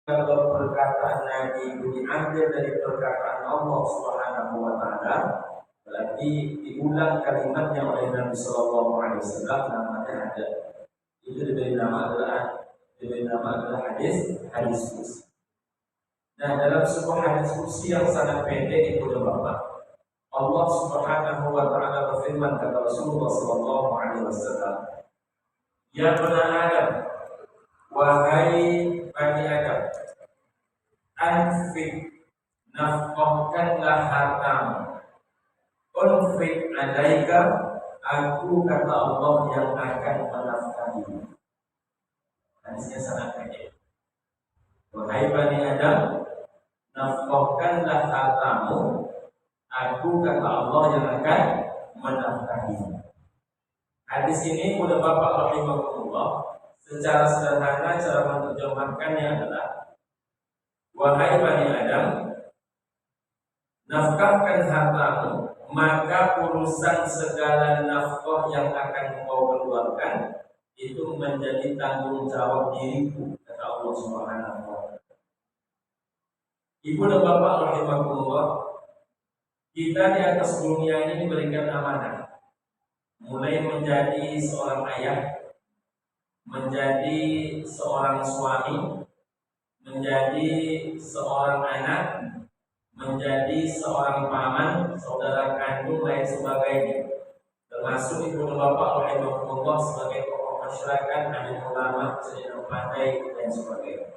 Kalau perkataan Nabi itu diambil dari perkataan Allah Subhanahu wa taala, berarti diulang kalimatnya oleh Nabi sallallahu alaihi wasallam, namanya ada. Itu diberi nama adalah hadis kursi. Nah, dalam sebuah hadis kursi yang sangat pendek itu Bapak, Allah Subhanahu wa taala berfirman kepada Rasulullah sallallahu alaihi wasallam, "Ya bani Adam, wahai bani Adam, anfik, nafkahkanlah hartamu. Unfik alaika, aku kata Allah yang akan menafkahimu." Hadisnya sangat pendek. Wahai bani Adam, nafkahkanlah hartamu, aku kata Allah yang akan menafkahimu. Hadis ini mudah Bapak rahimahullah, secara sederhana cara menerjemahkannya adalah, wahai bani Adam, nafkahkan hartamu, maka urusan segala nafkah yang akan kau keluarkan itu menjadi tanggung jawab diriku, kata Allah Subhanahu wa taala. Ibu dan bapak rahimahullah, kita di atas dunia ini diberikan amanah, mulai menjadi seorang ayah, menjadi seorang suami, menjadi seorang anak, menjadi seorang paman, saudara kandung, lain sebagainya. Termasuk ibu dan bapak rahimahullah sebagai tokoh masyarakat, alim ulama, senior pandai, dan sebagainya.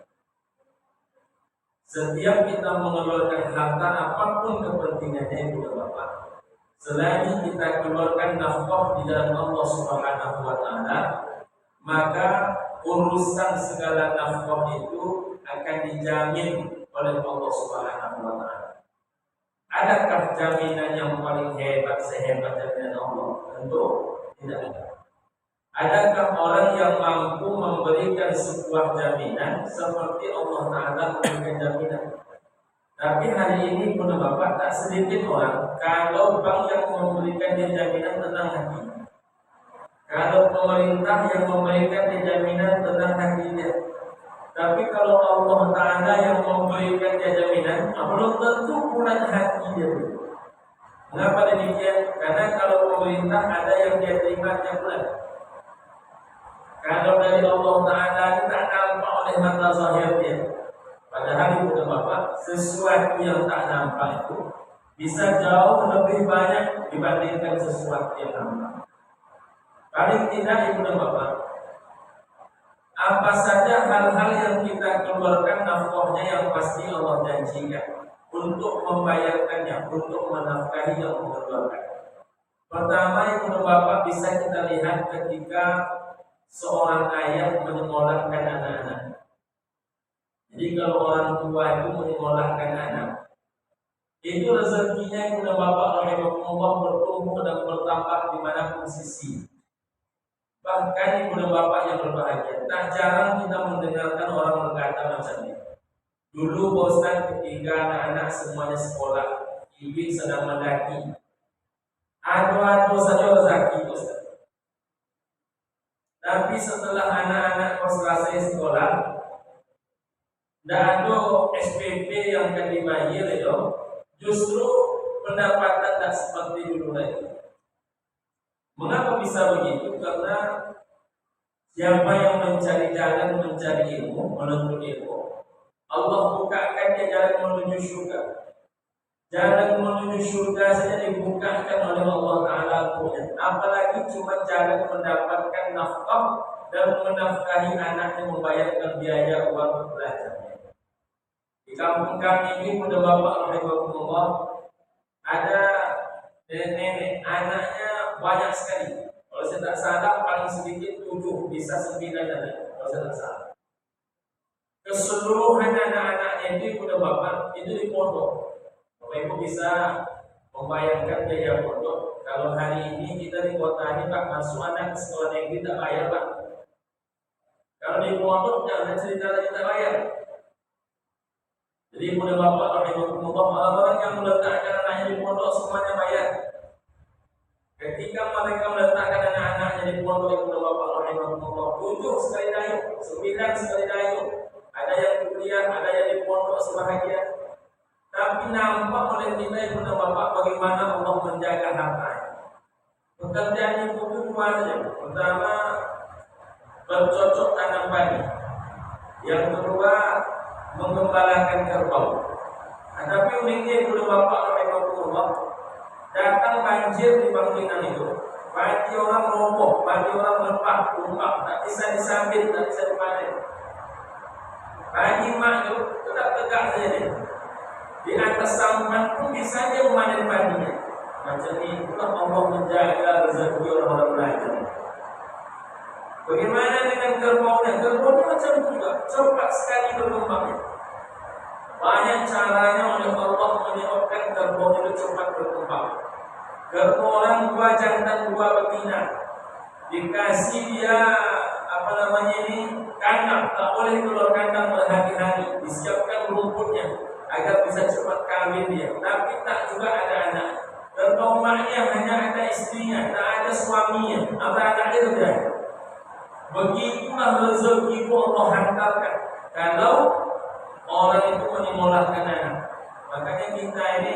Setiap kita mengeluarkan harta apapun kepentingannya ibu dan bapak, selagi kita keluarkan nafkah di dalam Allah Subhanahu wa taala, maka urusan segala nafkah itu akan dijamin oleh Allah Subhanahu wa taala. Adakah jaminan yang paling hebat sehebat jaminan Allah? Tentu tidak ada. Adakah orang yang mampu memberikan sebuah jaminan seperti Allah Ta'ala memberikan jaminan? Tapi hari ini pun Bapak, tak sedikit orang, kalau bank yang memberikan dia jaminan tentang hati, kalau pemerintah yang memberikan dia jaminan tentang hatinya. Tapi kalau Allah Ta'ala yang memberikan dia jaminan, belum tentu bulan hati dia. Mengapa demikian? Karena kalau pemerintah ada yang dia terima tiap bulan. Kalau dari Allah Ta'ala tak nampak oleh mata zahirnya. Padahal ibu dan bapak, sesuatu yang tak nampak itu bisa jauh lebih banyak dibandingkan sesuatu yang nampak. Paling tidak ibu dan bapak, apa saja hal-hal yang kita keluarkan nafkahnya yang pasti Allah janjikan untuk membayarkannya, untuk menafkahi yang mengeluarkan. Pertama ibu dan bapak, bisa kita lihat ketika seorang ayah menyekolahkan anak-anak. Jadi kalau orang tua itu menyekolahkan anak, itu rezekinya ibu dan bapak rahimahullah bertumbuh dan bertambah di manapun sisi. Bahkan ibu dan bapak yang berbahagia, tak jarang kita mendengarkan orang berkata macam ini. Dulu Ustaz ketika anak-anak semuanya sekolah, ibu sedang mendaki, adu-adu saja rezeki Ustaz. Tapi setelah anak-anak kos selesai sekolah, tidak ada SPP yang akan dibayar itu, justru pendapatan tidak seperti dulu lagi. Mengapa bisa begitu? Karena siapa yang mencari jalan mencari ilmu, menuntut ilmu, Allah bukakan dia jalan menuju surga. Jalan menuju surga saja dibukakan oleh Allah Ta'ala, apalagi cuma jalan mendapatkan nafkah dan menafkahi anaknya, membayarkan biaya uang belajarnya. Di kampung kami ini pada bapak rahimahullah, ada nenek anaknya banyak sekali. Kalau saya tak salah paling sedikit 7, bisa 9 anak. Kalau saya tak salah, keseluruhan anak-anaknya itu pada bapak itu di pondok. Bapak Ibu bisa membayangkan biaya pondok. Kalau hari ini kita di kota ini Pak masuk anak ke sekolah negeri tidak bayar Pak. Kalau di pondok jangan cerita lagi tidak bayar. Jadi ibu dan bapak rahimahullah, orang yang meletakkan anaknya di pondok semuanya bayar. Ketika mereka meletakkan anak-anaknya di pondok, ibu dan bapak rahimahullah, 7 sekali dayung, 9 sekali dayung, ada yang kuliah, ada yang di pondok sebahagian. Tapi nampak oleh kita ibu dan bapak bagaimana Allah menjaga harta. Pekerjaan ibu itu dua saja. Pertama, bercocok tanam padi. Yang kedua, mengembalakan kerbau. Tapi uniknya ibu dan bapak rahimahullah, datang banjir di bangunan itu. Padi orang roboh, padi orang lepas, tumbang, tak bisa disambit, tak bisa dipanen. Padi mak itu tetap tegak saja dia. Di atas sampan pun bisa dia memanen padinya. Macam itulah Allah menjaga rezeki orang-orang belajar. Bagaimana dengan kerbaunya? Kerbaunya macam juga, cepat sekali berkembangnya. Banyak caranya oleh Allah menyebabkan kerbau itu cepat berkembang. Kerbau orang dua jantan dua betina, dikasih dia kandang, tak boleh keluar kandang berhari-hari, disiapkan rumputnya agar bisa cepat kawin dia. Tapi tak juga ada anak. Kerbau maknya hanya ada istrinya, tak ada suaminya, ada anaknya sudah. Begitulah rezeki itu Allah hantarkan kalau orang itu menyekolahkan anak. Makanya kita ini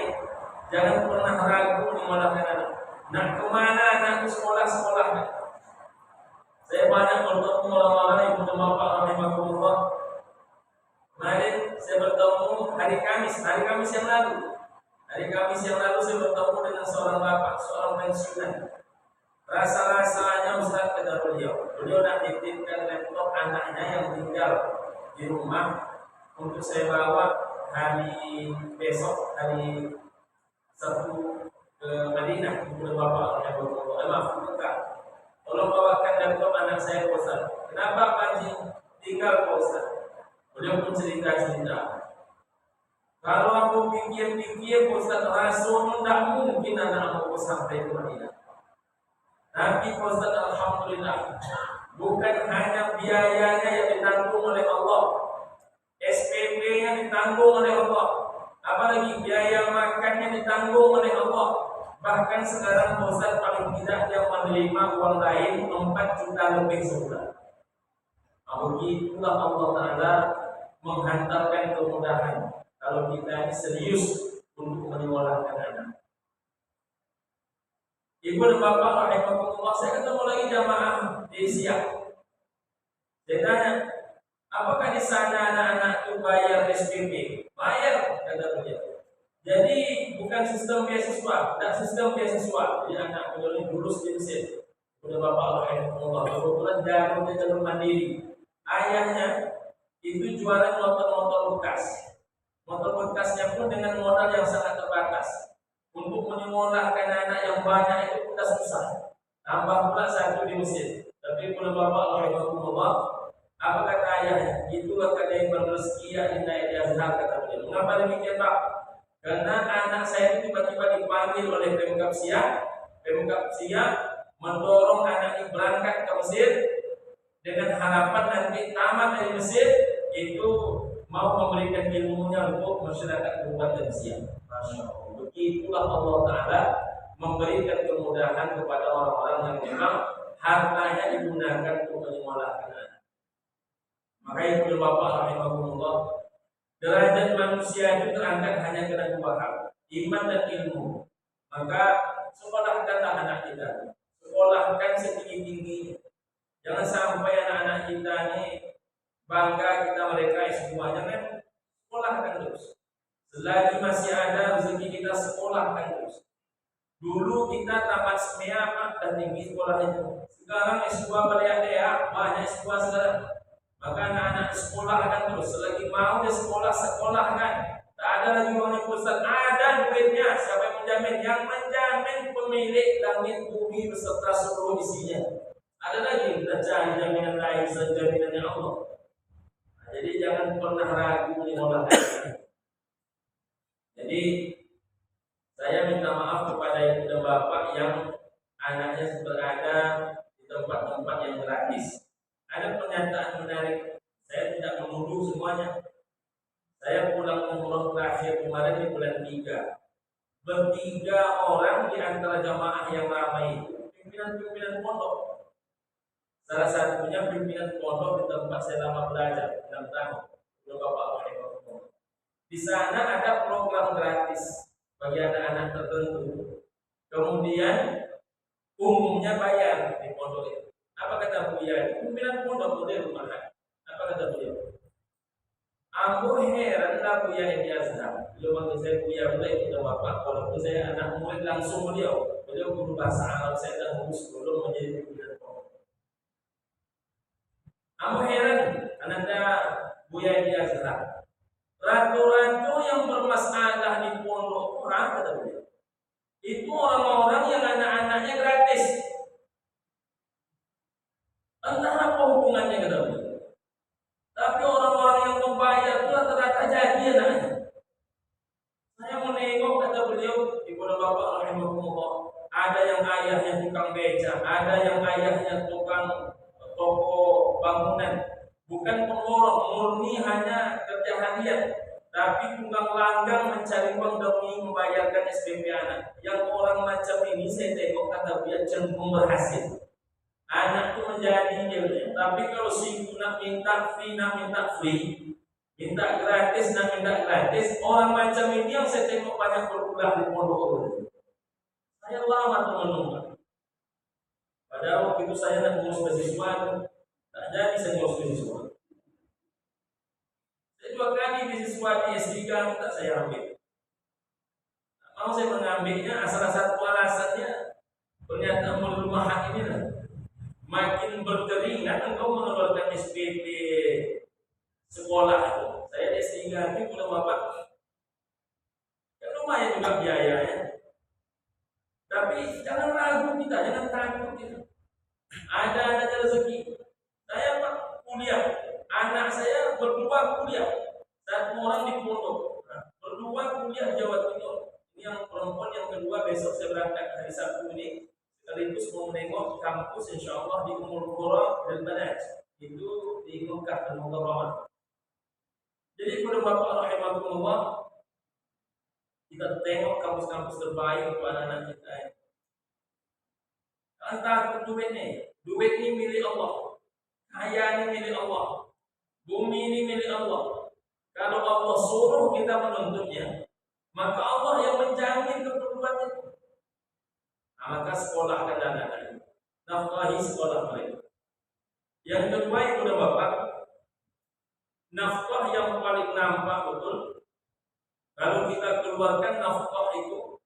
jangan pernah ragu menyekolahkan anak. Nak kemana anak itu sekolah-sekolah? Saya banyak bertemu orang-orang ibu dan bapak rahimahullah. Kemarin saya bertemu hari Kamis yang lalu. Hari Kamis yang lalu saya bertemu dengan seorang bapak, seorang pensiunan. Rasa-rasanya Ustaz kata beliau nak titipkan laptop anaknya yang tinggal di rumah untuk saya bawa hari besok, hari Sabtu ke Madinah. Ibu dan bapak rahimahullah, maaf Mekah. Tolong bawakan laptop anak saya Ustaz. Kenapa Pak Haji tinggal Ustaz? Beliau pun cerita-cerita. Kalau aku pikir-pikir Ustaz, rasanya tidak mungkin anak aku sampai ke Madinah. Tapi Ustaz, alhamdulillah, bukan hanya biayanya yang ditanggung oleh Allah, SPP-nya ditanggung oleh Allah, apalagi biaya makannya ditanggung oleh Allah. Bahkan sekarang Ustaz paling tidak yang menerima uang lain 4 juta lebih sebulan. Begitulah Allah Ta'ala menghantarkan kemudahan kalau kita ini serius untuk menyekolahkan anak. Ibu dan bapak rahimahullah, saya ketemu lagi jamaah di Siak. Saya tanya, apakah di sana anak-anak itu bayar SPP? Bayar, kata beliau. Jadi bukan sistem beasiswa, tidak sistem beasiswa. Jadi anak beliau ini lulus di Mesir. Ibu dan bapak rahimahullah, kebetulan jalur mandiri. Ayahnya itu jualan motor-motor bekas. Motor bekasnya pun dengan modal yang sangat terbatas. Untuk menyekolahkan anak yang banyak itu sudah susah. Tambah pula satu di Mesir. Tapi pula bapak rahimahullah, apa kata ayahnya? Itulah kata yang berrezeki yang naik di Azhar, kata beliau. Mengapa demikian Pak? Karena anak saya itu tiba-tiba dipanggil oleh Pemkab Siak. Pemkab Siak mendorong anak ini berangkat ke Mesir dengan harapan nanti tamat dari Mesir itu mau memberikan ilmunya untuk masyarakat Kabupaten Siak. Masya Allah. Begitulah Allah Ta'ala memberikan kemudahan kepada orang-orang yang memang hartanya digunakan untuk menyekolahkan anak. Maka ibu bapak rahimahullah, derajat manusia itu terangkat hanya karena dua hal, iman dan ilmu. Maka sekolahkanlah anak kita, sekolahkan setinggi-tingginya. Jangan sampai anak-anak kita ini bangga kita mereka semuanya kan, sekolahkan terus. Selagi masih ada rezeki kita sekolahkan terus. Dulu kita tamat SMEA dan tinggi sekolah itu. Sekarang S2 balik banyak S2 sekarang. Maka anak-anak sekolahkan terus. Selagi mau dia sekolahkan. Tak ada lagi uangnya pusat, ada duitnya. Siapa yang menjamin? Yang menjamin pemilik langit bumi beserta seluruh isinya. Ada lagi kita cari jaminan lain selain jaminannya Allah. Jadi jangan pernah ragu menyekolahkan. Jadi saya minta maaf kepada ibu dan bapak yang anaknya berada di tempat-tempat yang gratis. Ada pernyataan menarik. Saya tidak menuduh semuanya. Saya pulang umroh terakhir kemarin di bulan 3. Bertiga orang di antara jamaah yang ramai itu pimpinan pondok. Salah satunya pimpinan pondok di tempat saya lama belajar 6 tahun. Bapak rahimahullah. Di sana ada program gratis bagi anak-anak tertentu. Kemudian umumnya bayar di pondok itu. Apa kata Buya? Pimpinan pondok di rumah. Apa kata Buya? Aku heran lah Buya di Azhar. Beliau manggil saya Buya, beliau itu bapak. Walaupun saya anak murid langsung beliau guru bahasa Arab, saya dahulu sebelum menjadi pimpinan pondok. Aku heran ananda Buya di Azhar. Ratu-ratu yang bermasalah di pondok orang kata beliau, itu orang-orang yang anak-anaknya gratis. Entah apa hubungannya kata beliau. Tapi orang-orang yang membayar itu rata-rata jadi anaknya. Saya menengok kata beliau di pondok bapak rahimahullah, ada yang ayahnya tukang beca, ada yang ayahnya tukang toko bangunan. Bukan pemborong, murni hanya kerja harian, tapi tunggang langgang mencari uang demi membayarkan SPP anak. Yang orang macam ini saya tengok kata dia cenderung berhasil. Anak itu menjadi dia. Tapi kalau si nak minta free, minta gratis, orang macam ini yang saya tengok banyak berpulang di pondok. Saya lama menunggu. Padahal waktu itu saya nak ngurus beasiswa, tak jadi saya ngurus beasiswa. Saya 2 kali beasiswa di S3 tak saya ambil. Tak mau saya mengambilnya asal satu alasannya pernyataan mulut rumah ini lah. Makin berkeringat engkau mengeluarkan SPP sekolah itu. Saya di S3 ini punya bapak, kan lumayan juga biayanya. Tapi jangan ragu kita, jangan takut kita. Ada rezeki. Saya Pak kuliah, anak saya berdua kuliah, 1 orang di pondok, berdua kuliah di Jawa Timur. Ini yang perempuan, yang kedua besok saya berangkat hari Sabtu ini, sekaligus mau menengok kampus insya Allah di Ummul Qura dan Banaj, itu di Mekah dan Mukarramah. Jadi kepada bapak rahimahullah, kita tengok kampus-kampus terbaik untuk anak-anak kita. Jangan takut duit ini milik Allah. Kaya ini milik Allah, bumi ini milik Allah. Kalau Allah suruh kita menuntutnya, maka Allah yang menjamin keperluannya. Nah, maka sekolahkan anak-anak, nafkahi sekolah mereka. Yang kedua itu udah bapak, nafkah yang paling nampak betul. Kalau kita keluarkan nafkah itu,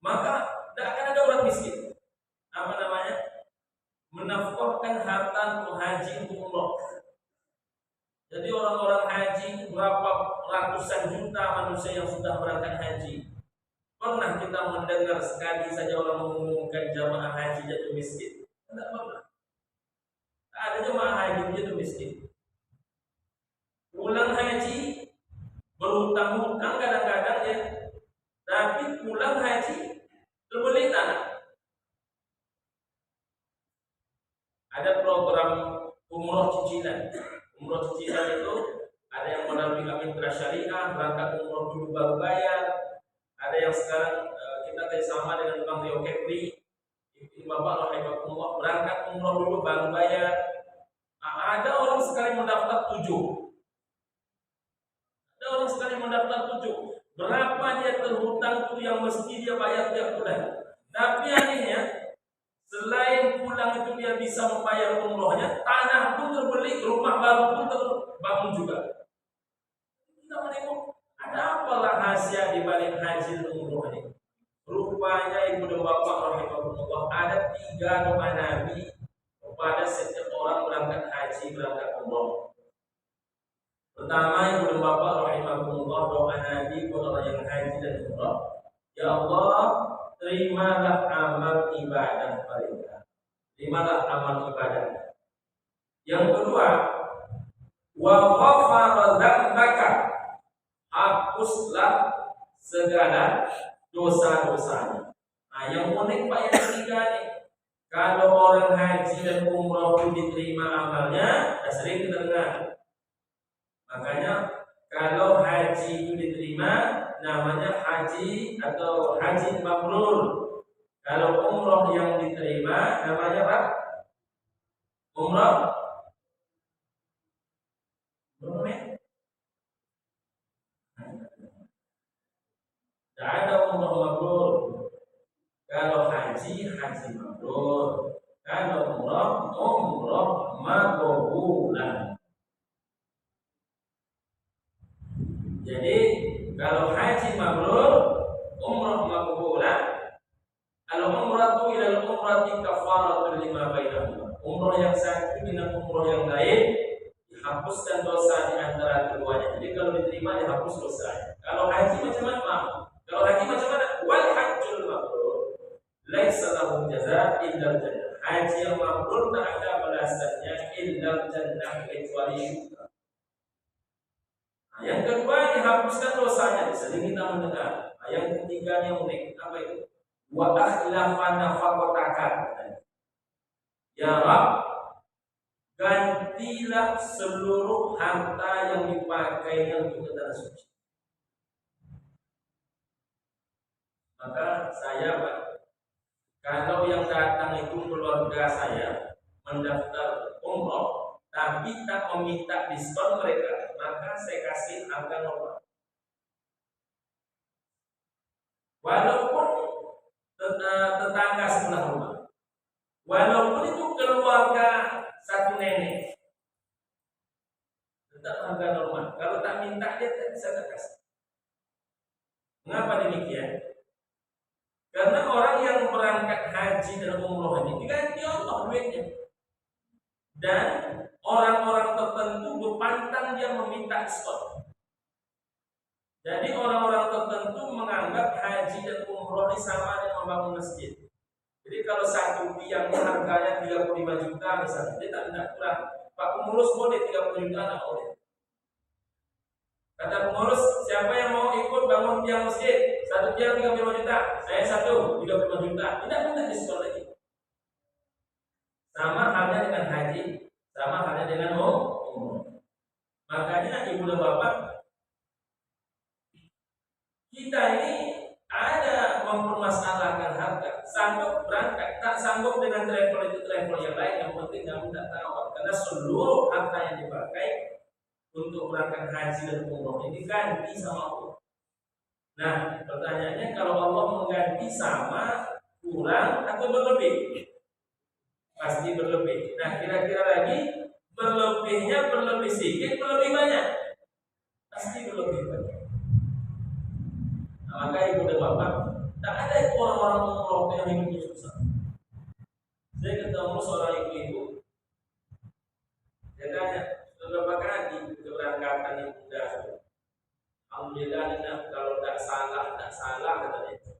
maka tidak akan ada orang miskin. Apa namanya? Menafkahkan harta untuk haji, untuk umroh. Jadi orang-orang haji, berapa ratusan juta manusia yang sudah berangkat haji. Pernah kita mendengar sekali saja orang mengumumkan jamaah haji jatuh miskin? Tidak pernah. Tak ada jamaah haji jatuh miskin. Pulang haji berhutang-hutang kadang-kadang ya, tapi pulang haji terbeli tanah. Ada program umroh cicilan. Umroh cicilan itu ada yang melalui Mitra Syariah, berangkat umroh dulu baru bayar. Ada yang sekarang kita kerjasama dengan Bang Rio Kepri, Bapak rahimahullah, berangkat umroh dulu baru bayar. Ada orang sekali mendaftar 7. Ada orang sekali mendaftar 7. Berapa dia terhutang itu yang mesti dia bayar tiap bulan. Tapi anehnya, selain pulang itu dia bisa membayar umrohnya, tanah pun terbeli, rumah baru pun terbangun juga. Kita menengok, ada apa rahasia di balik haji dan umroh ini? Rupanya ibu dan bapak rahimahullah, ada 3 doa Nabi kepada setiap orang berangkat haji, berangkat umroh. Pertama, ibu dan bapak rahimahullah, doa Nabi kepada orang yang haji dan umroh, ya Allah, terimalah amal ibadah mereka. Terimalah amal ibadah. Yang kedua, wa ghafara dzambaka, hapuslah segala dosa-dosanya. Nah, yang unik Pak yang ketiga nih, kalau orang haji dan umroh itu diterima amalnya, sering kita dengar. Makanya kalau haji itu diterima, namanya haji atau haji mabrur. Kalau umroh yang diterima namanya apa? Umroh umroh mabrur. Kalau haji, haji mabrur. Kalau umroh, umroh makbulah. Jadi kalau haji mabrur, umroh makbulah. Kalau umratu ila umrati kafaratul lima bainahuma. Umroh yang satu dengan umroh yang lain dihapuskan dosa di antara keduanya. Jadi kalau diterima dihapus dosanya. Kalau haji macam mana? Kalau haji macam mana? Wal hajjul mabrur laisa lahu jazaa illa jannah. Haji yang mabrur tak ada balasannya illa jannah kecuali syurga. Yang kedua dihapuskan dosanya. Sering kita mendengar. Yang ketiganya unik. Apa itu? Wa akhlafa nafaqataka. Ya Rabb, gantilah seluruh harta yang dipakainya untuk ke tanah suci. Maka saya, Pak, kalau yang datang itu keluarga saya mendaftar umroh tapi tak meminta diskon mereka, maka saya kasih harga normal. Walaupun tetangga sebelah rumah, walaupun itu keluarga satu nenek, tetap harga normal. Kalau tak minta dia tak bisa kasih. Mengapa demikian? Karena orang yang berangkat haji dan umroh ini diganti Allah duitnya, dan orang-orang tertentu berpantang dia meminta diskon. Jadi orang-orang tertentu menganggap haji dan umroh ini sama dengan membangun masjid. Jadi kalau satu tiang harganya 35 juta misalnya, dia tak minta kurang. Pak pengurus boleh 30 juta, tak boleh. Kata pengurus, siapa yang mau ikut bangun tiang masjid? Satu tiang 35 juta, saya satu 35 juta. Tidak minta diskon lagi. Sama halnya dengan haji, sama halnya dengan umroh. Makanya ibu dan bapak, kita ini ada mempermasalahkan harga, sanggup berangkat, tak sanggup dengan travel itu travel yang lain, yang penting kamu tak tahu, karena seluruh harta yang dipakai untuk berangkat haji dan umroh ini diganti sama Allah. Nah, pertanyaannya, kalau Allah mengganti sama, kurang atau berlebih? Pasti berlebih. Nah, kira-kira lagi berlebihnya berlebih sedikit, berlebih banyak? Pasti berlebih banyak. Nah, maka ibu dan bapak, tak ada itu orang-orang umroh yang hidupnya susah. Saya ketemu seorang ibu-ibu, dia tanya, sudah berapa kali keberangkatan yang muda? Alhamdulillah, kalau tak salah katanya,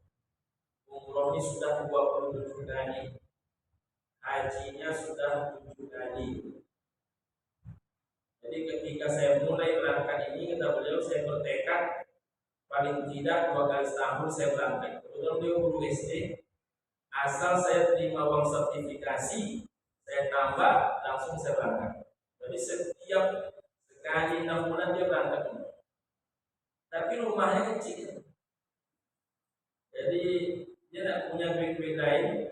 umroh ini sudah 27 kali, hajinya sudah 7 kali. Jadi ketika saya mulai berangkat ini, kata beliau, saya bertekad paling tidak 2 kali setahun saya berangkat. Kebetulan beliau guru SD, asal saya terima uang sertifikasi, saya tambah langsung saya berangkat. Jadi setiap sekali 6 bulan dia berangkat. Tapi rumahnya kecil, jadi dia tidak punya duit-duit lain,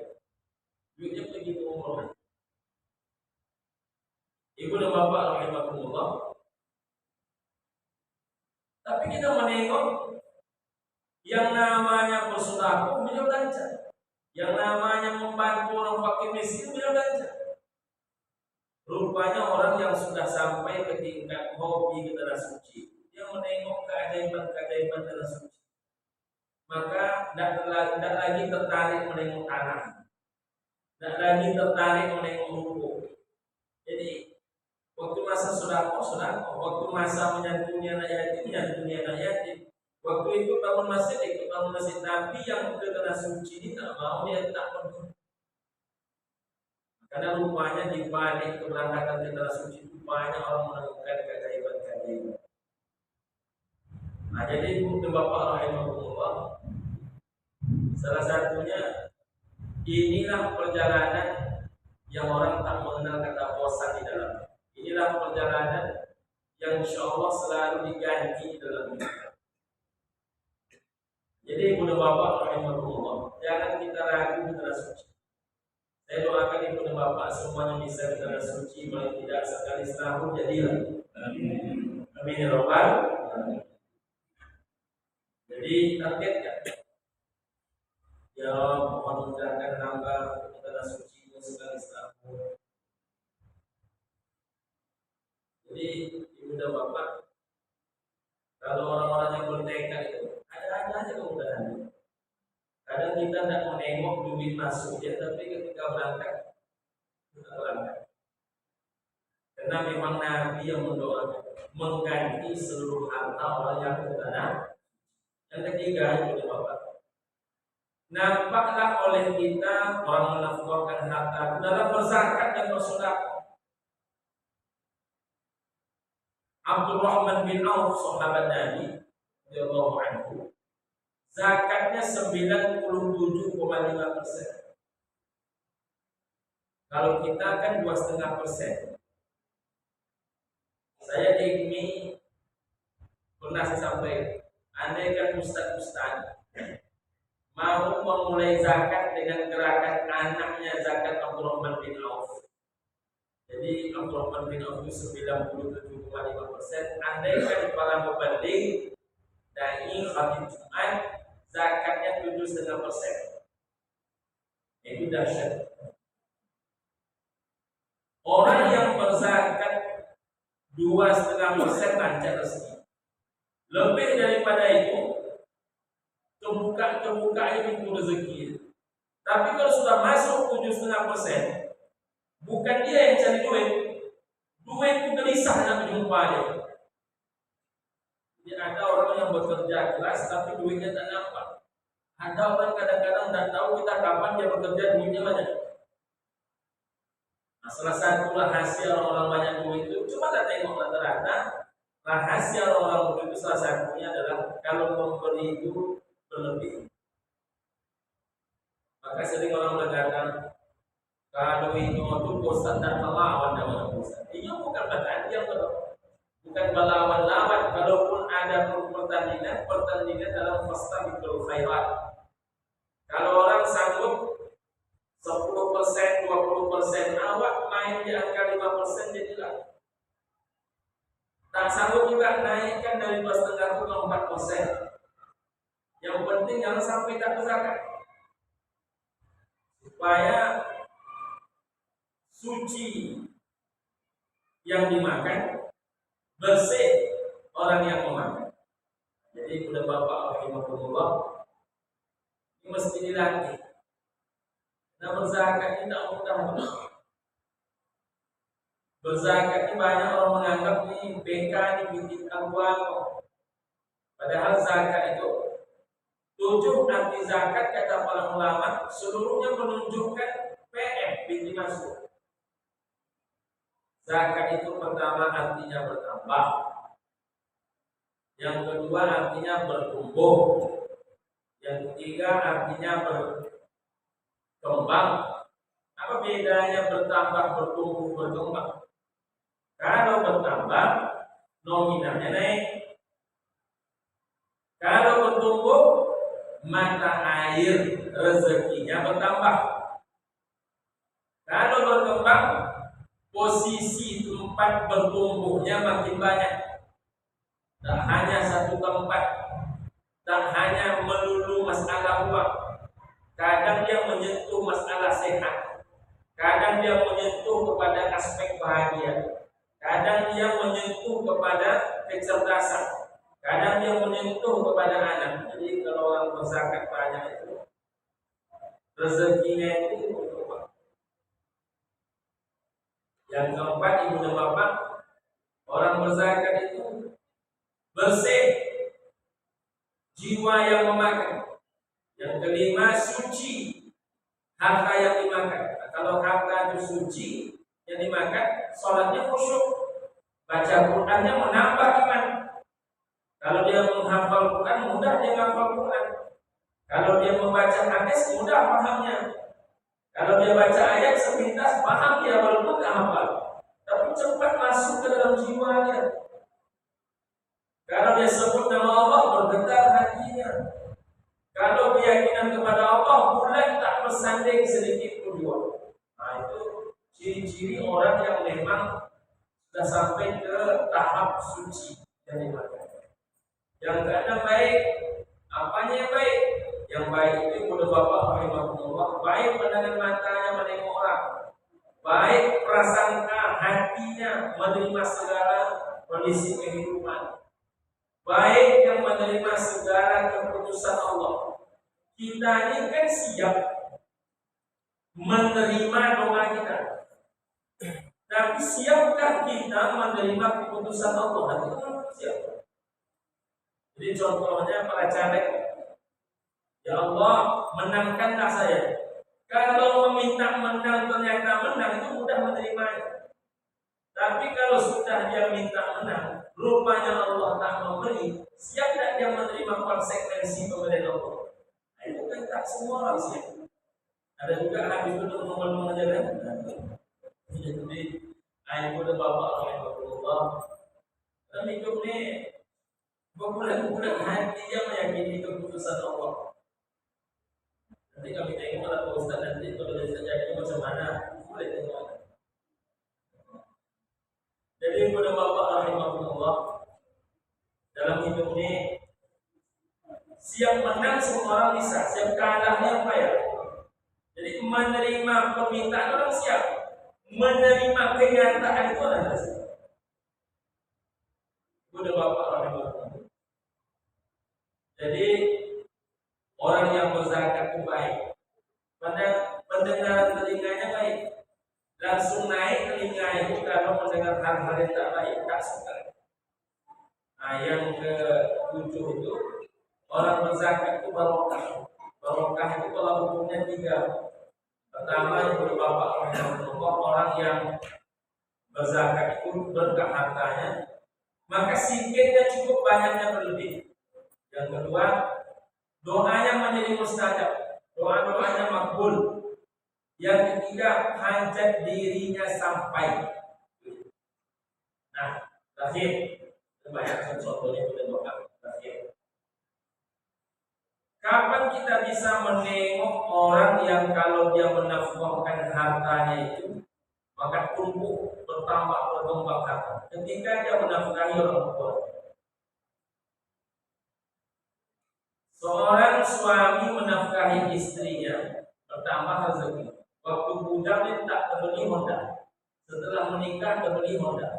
duitnya pergi ke umroh. Ibu dan bapak rahimahumullah. Tapi kita menengok yang namanya bersedekah, beliau belanja. Yang namanya membantu orang fakir miskin, beliau belanja. Rupanya orang yang sudah sampai ke tingkat hobi ke tanah suci, dia menengok keajaiban-keajaiban tanah suci, maka tidak lagi tertarik menengok tanah, tidak lagi tertarik menengok ruko. Jadi waktu masa sedekah, waktu masa menyantuni anak yatim, waktu itu bangun masjid, tapi yang ke tanah suci ini tak mau, dia tak pergi. Karena rupanya di balik keberangkatan ke tanah suci itu banyak orang menemukan keajaiban-keajaiban. Nah, jadi ibu dan bapak rahimahumullah, salah satunya inilah perjalanan yang orang tak mengenal kata bosan di dalamnya. Inilah perjalanan yang insya Allah selalu diganti di dalamnya. Jadi ibu dan bapak rahimahumullah, jangan kita ragu di tanah suci. Saya doakan ibu dan bapak semuanya bisa di tanah suci, paling tidak sekali setahun jadilah. Amin ya rabbal alamin. Jadi targetkan Ya mohon mudahkan hamba untuk tanah suci sekali setahun. Jadi ibu dan bapak, kalau orang-orang yang bertekad itu ada aja kemudahan. Kadang kita tidak menengok duit masuk ya, tapi ketika berangkat kita berangkat. Karena memang Nabi yang mendoakan mengganti seluruh harta orang yang ke tanah. Yang ketiga ibu dan bapak, nampaklah oleh kita orang menafkahkan harta dalam berzakat dan bersedekah. Abdurrahman bin Auf sahabat Nabi radhiyallahu anhu, zakatnya 97,5%. Kalau kita kan 2,5%. Saya ini pernah sampai, andai kan ustaz mau memulai zakat dengan gerakan anaknya zakat Abdurrahman bin Auf. Jadi Abdurrahman bin Auf itu 97,5%. Andai kan para mubalik dai khatib Jumat zakatnya 7,5%. Itu dahsyat. Orang yang berzakat 2,5% lancar rezeki. Lebih daripada itu terbuka pintu rezeki. Tapi kalau sudah masuk 7,5%, bukan dia yang cari duit itu gelisah nak berjumpa dia. Jadi ada orang yang bekerja keras tapi duitnya tak nampak. Ada orang kadang-kadang tak tahu kita kapan dia bekerja duitnya banyak. Nah, salah satu rahasia orang banyak duit itu, coba kita tengok rata-rata rahasia orang itu salah satunya adalah kalau memberi itu berlebih. Maka sering orang berkata, kalau ini itu bosan dan melawan dengan bosan. Ini bukan pertandingan, bukan melawan-lawan. Kalaupun ada pertandingan dalam fastabiqul khairat. Kalau orang sanggup 10%, 20%, awak main di angka 5% jadilah. Tak sanggup juga naikkan dari 2,5 ke 4%. Yang penting jangan sampai tak berzakat. Supaya suci yang dimakan, bersih orang yang memakan. Jadi sudah bapak rahimahullah, ini mesti dilatih. Nah berzakat ini tak mudah. Berzakat ini banyak orang menganggap ini BK ini binti awal. Padahal zakat itu 7 arti zakat kata para ulama seluruhnya menunjukkan PM binti masuk. Zakat itu pertama artinya bertambah, yang kedua artinya bertumbuh, yang ketiga artinya berkembang. Apa bedanya bertambah, bertumbuh, berkembang? Kalau bertambah nominalnya naik, kalau bertumbuh mata air rezekinya bertambah, kalau berkembang posisi tempat bertumbuhnya makin banyak. Tak hanya satu tempat, tak hanya melulu masalah uang. Kadang dia menyentuh masalah sehat, kadang dia menyentuh kepada aspek bahagia, kadang dia menyentuh kepada kecerdasan, kadang dia menyentuh kepada anak. Jadi kalau orang berzakat banyak itu rezekinya itu berkembang. Yang keempat ibu dan bapak, orang berzakat itu bersih jiwa yang memakan. Yang kelima suci harta yang dimakan. Nah, kalau harta itu suci yang dimakan, sholatnya khusyuk, baca Qurannya menambah iman. Kalau dia menghafal Quran, mudah dia menghafal Quran. Kalau dia membaca hadis, mudah pahamnya. Kalau dia baca ayat sepintas, paham dia walaupun tak hafal, tapi cepat masuk ke dalam jiwanya. Kalau dia sebut nama Allah, bergetar hatinya. Kalau keyakinan kepada Allah, bulan tak bersanding sedikit pun juga. Nah itu ciri-ciri orang yang memang sudah sampai ke tahap suci yang dimakan. Yang keenam baik, apanya yang baik? Yang baik itu ibu dan bapak rahimahumullah, baik pandangan matanya menengok orang, baik prasangka hatinya menerima segala kondisi kehidupan, baik yang menerima segala keputusan Allah. Kita ini kan siap menerima doa kita, tapi siapkah kita menerima keputusan Allah? Nanti kita siap. Jadi contohnya para caleg, ya Allah menangkanlah saya. Kalau meminta menang ternyata menang, itu mudah menerimanya. Tapi kalau sudah dia minta menang, rupanya Allah tak memberi, siap tak dia menerima konsekuensi pemberian Allah? Nah, itu kan tak semua orang siap. Ada juga habis itu ngomong aja kan. Jadi ibu dan bapak rahimahullah, dan hidup ni berbulan-bulan hati dia meyakini keputusan Allah. Nanti kami tengok lah Pak Ustaz, nanti kalau dari terjadi macam mana, boleh tengok. Jadi ibu dan bapak rahimahullah, dalam hidup ni siap menang semua orang bisa, siap kalahnya apa ya? Jadi menerima permintaan orang siap, menerima kenyataan itu adalah siap. Ibu dan bapak rahimahullah. Jadi orang yang berzakat itu baik, pendengaran telinganya baik, langsung naik telinga itu kalau mendengar hal-hal yang tak baik, tak suka. Nah, yang ke-7 itu orang berzakat itu barokah. Barokah itu kalau hukumnya 3. Pertama, ibu bapak rahimahullah, orang yang berzakat itu berkah hartanya, maka sikitnya cukup, banyaknya berlebih. Yang kedua, doanya menjadi mustajab, doa-doanya makbul. Yang ketiga, hajat dirinya sampai. Nah, terakhir, banyak contohnya kita doa. Terakhir, kapan kita bisa menengok orang yang kalau dia menafkahkan hartanya itu, maka tumbuh bertambah berkembang harta. Ketika dia menafkahi orang tua. Seorang suami menafkahi istrinya, bertambah rezeki. Waktu budak dia tak terbeli Honda, setelah menikah terbeli Honda.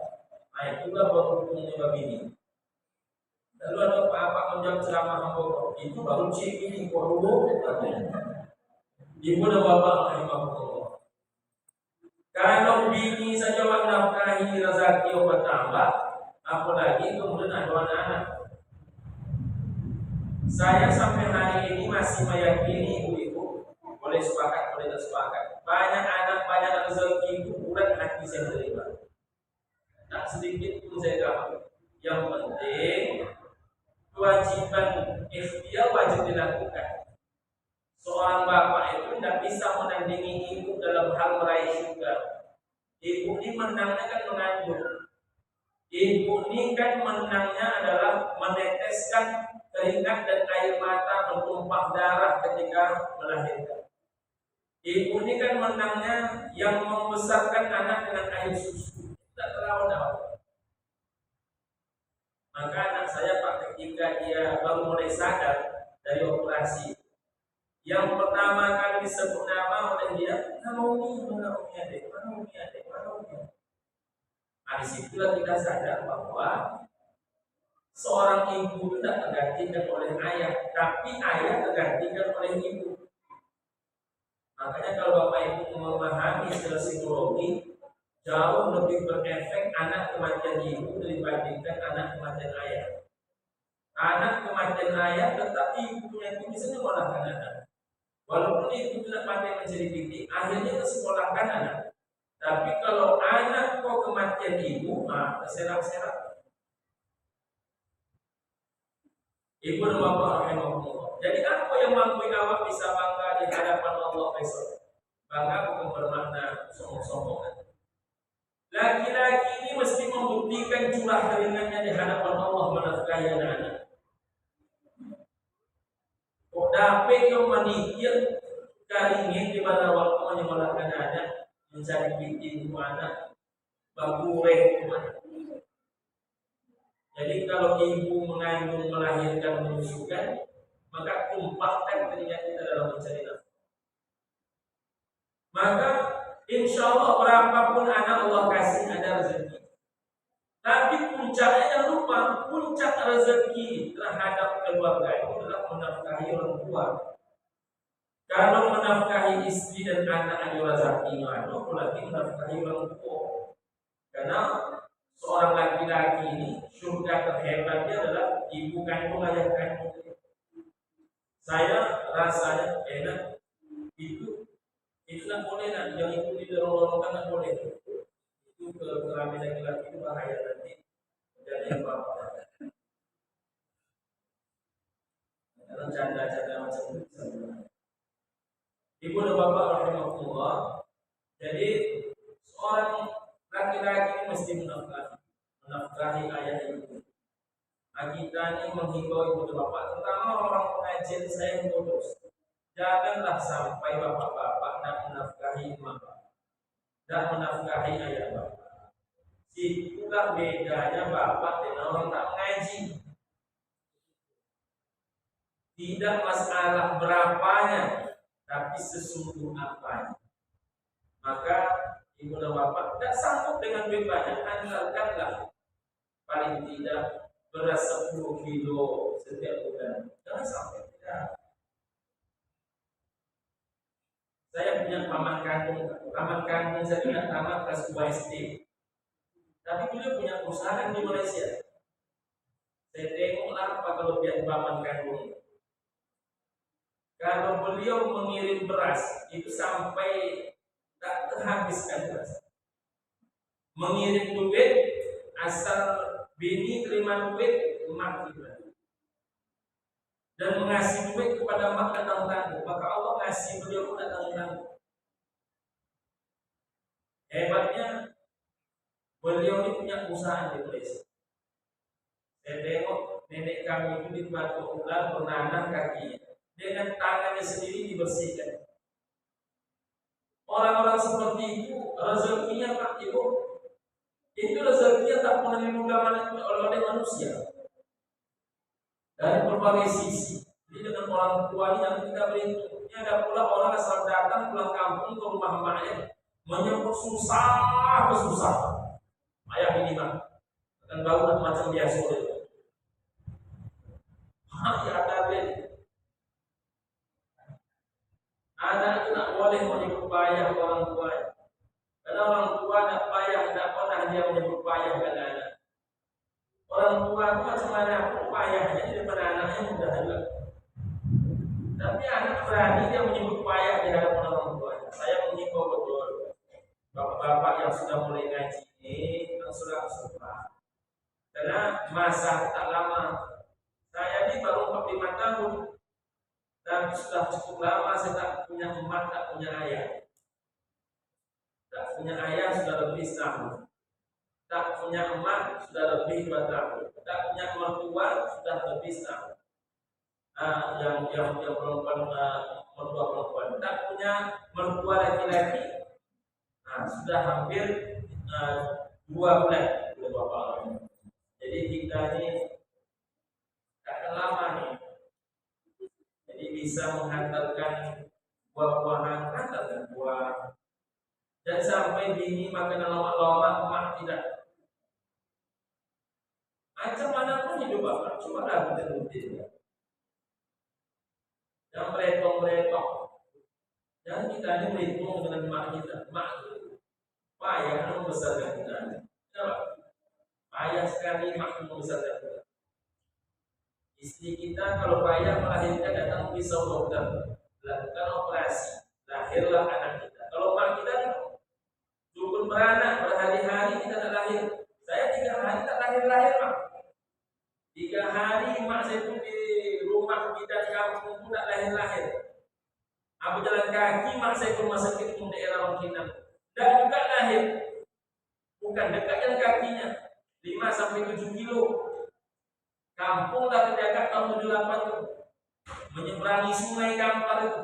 Nah, itulah berhukumnya begini. Lalu ada apa menjawab ceramah hamba, itu baru cek ini kok dulu. Ibu dan bapak rahimahullah, kalau bini saja menafkahi rezeki bertambah, apalagi kemudian ada anak-anak. Saya sampai hari ini masih meyakini ibu-ibu, boleh sepakat, boleh tak sepakat, banyak anak, banyak rezeki itu bukan hati saya terima. Tak sedikit pun saya dapat. Yang penting kewajiban ikhtiar wajib dilakukan. Seorang bapak itu tidak bisa menandingi ibu dalam hal meraih surga. Ibu ini menangnya kan mengandung. Ibu ini kan menangnya adalah meneteskan keringat dan air mata bertumpah darah ketika melahirkan. Ibu ini kan menangnya yang membesarkan anak dengan air susu. Tidak terlalu. Maka anak saya Pak, ketika dia baru mulai sadar dari operasi, yang pertama kali disebut nama oleh dia, mana Umi adik, mana Umi adik, mana Umi. Nah, disitulah kita sadar bahwa seorang ibu tidak tergantikan oleh ayah, tapi ayah tergantikan oleh ibu. Makanya kalau bapak ibu memahami secara psikologi, jauh lebih berefek anak kematian ibu dibandingkan anak kematian ayah. Anak kematian ayah tetapi ibunya itu bisa menyekolahkan anak. Walaupun ibu tidak pandai mendidik, akhirnya tersekolahkan anak. Tapi kalau anak kok kematian ibu, terserak-serak. Ibu dan bapak rahimahullah. Jadi apa yang mampu awak bisa bangga di hadapan Allah besok? Bangga bukan bermakna sombong-sombongan. Laki-laki ini mesti membuktikan curah keringatnya di hadapan Allah menafkahi anak-anak. Kok dapat kau menikir keringin di mana waktu menyekolahkan anak, mencari piting anak, bagureh mana. Jadi kalau ibu mengandung melahirkan menyusukan, maka tumpahkan keringat kita dalam mencari nafkah. Maka insya Allah berapapun anak Allah kasih ada rezeki. Tapi puncaknya jangan lupa, puncak rezeki terhadap keluarga itu adalah menafkahi orang tua. Kalau menafkahi istri dan anak ada rezeki, apalagi menafkahi orang tua. Karena seorang laki-laki ini surga terhebatnya adalah ibu kandung ayah kandung. Saya rasanya enak itu tak boleh nak, yang itu didorong-dorongkan tak boleh. Itu kelamin laki-laki itu bahaya nanti menjadi apa-apa. Dalam canda-canda macam itu. Ibu dan bapak rahimahullah. Jadi seorang laki-laki mesti menafkahi ayah ibu. Kita ini menghimbau ibu dan bapak, terutama orang pengajian saya yang bodoh. Janganlah sampai bapak-bapak nak menafkahi emak, nak menafkahi ayah bapak. Itulah bedanya bapak dengan orang tak mengaji. Tidak masalah berapanya, tapi sesungguh apanya. Maka ibu dan bapak tidak sanggup dengan duit banyak, andalkanlah paling tidak beras 10 kilo setiap bulan. Jangan sampai tidak. Saya punya paman kandung saya tidak tamat kelas 2 SD. Tapi beliau punya perusahaan di Malaysia. Saya tengoklah apa kelebihan paman kandung. Kalau beliau mengirim beras itu sampai tak terhabiskan beras. Mengirim duit asal bini terima duit emak juga. Dan mengasih duit kepada emak tak tanggung-tanggung, maka Allah ngasih beliau pun tak tanggung-tanggung. Hebatnya beliau ini punya usaha di Malaysia. Saya tengok nenek kami itu di batu ular bernanam kakinya, dengan tangannya sendiri dibersihkan. Orang-orang seperti itu rezekinya Pak Ibu, itu rezekinya tak pernah dimudah oleh manusia. Dari berbagai sisi. Jadi dengan orang tua ini yang kita berhitung. Ini ada pula orang asal datang pulang kampung ke rumah emaknya, menyebut susah. Ayah ini mah akan bau macam biasa itu. Ya ada beli. Anak itu tak boleh menyebut payah orang tua. Karena orang tua tak payah, tak pernah dia menyebut payah pada anak. Orang tua itu macam mana pun payahnya di depan anaknya mudah juga. Tapi anak berani dia menyebut payah di hadapan orang tua. Saya mengimbau betul bapak-bapak yang sudah mulai ngaji ini yang sudah suka. Karena masa tak lama. Saya ini baru 45 tahun. Dan sudah cukup lama saya tak punya emak, tak punya ayah. Tak punya ayah sudah lebih setahun. Tak punya emak sudah lebih 2 tahun. Tak punya mertua sudah lebih setahun. Yang perempuan mertua perempuan. Tak punya mertua laki-laki. Sudah hampir 2 bulan sudah bapak. Jadi kita ini tak akan lama nih. Jadi bisa menghantarkan buah-buahan, hantarkan buah. Dan sampai bini makan lama-lama emak tidak. Macam mana pun hidup bapak, cuma lah kita rutin. Yang beretok-beretok. Dan kita ini berhitung dengan emak kita. Emak itu payah membesarkan kita. Kenapa? Payah sekali emak membesarkan kita. Istri kita kalau payah melahirkan datang pisau dokter, lakukan operasi, lahirlah anak kita. Kalau emak kita dukun beranak berhari-hari kita tak lahir. Saya 3 hari tak lahir-lahir mak. 3 hari mak saya pun di rumah kita di kampung pun tak lahir-lahir. Aku jalan kaki mak saya ke rumah sakit di daerah Bangkinang. Dan juga lahir. Bukan dekat jalan kakinya. 5-7 kilo. Kampung dah terjaga tahun 78 itu. Menyeberangi sungai Kampar itu.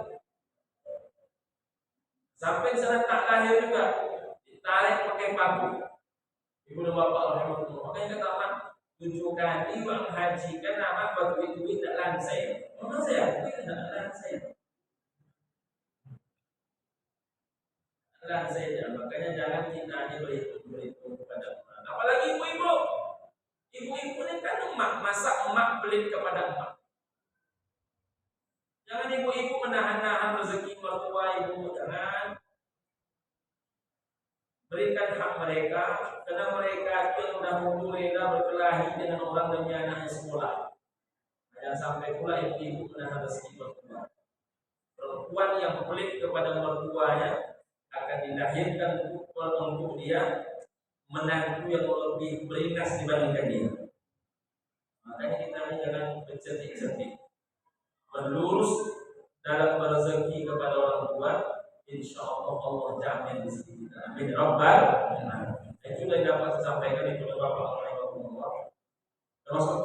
Sampai sana tak lahir juga. Ditarik pakai paku. Ibu dan bapak rahimahullah. Makanya kata mak, 7 kali uang haji kan nama bagi duit tak langsai. Mana saya? hendaknya berhitung kepada Quran. Apalagi ibu-ibu. Ibu-ibu ini kan emak, masa emak pelit kepada emak. Jangan ibu-ibu menahan-nahan rezeki mertua ibu, jangan. Berikan hak mereka, karena mereka itu yang dahulu rela berkelahi dengan orang demi anaknya sekolah. Jangan sampai pula ibu-ibu menahan rezeki mertua. Perempuan yang pelit kepada mertuanya akan dilahirkan untuk dia menantu yang lebih beringas dibandingkan dia. Makanya kita ini jangan bercetik-cetik, berlurus dalam berezeki kepada orang tua. Insya Allah Allah jamin di sini kita. Amin. Rabbal alamin. Itu yang dapat saya sampaikan itu Bapak. Termasuk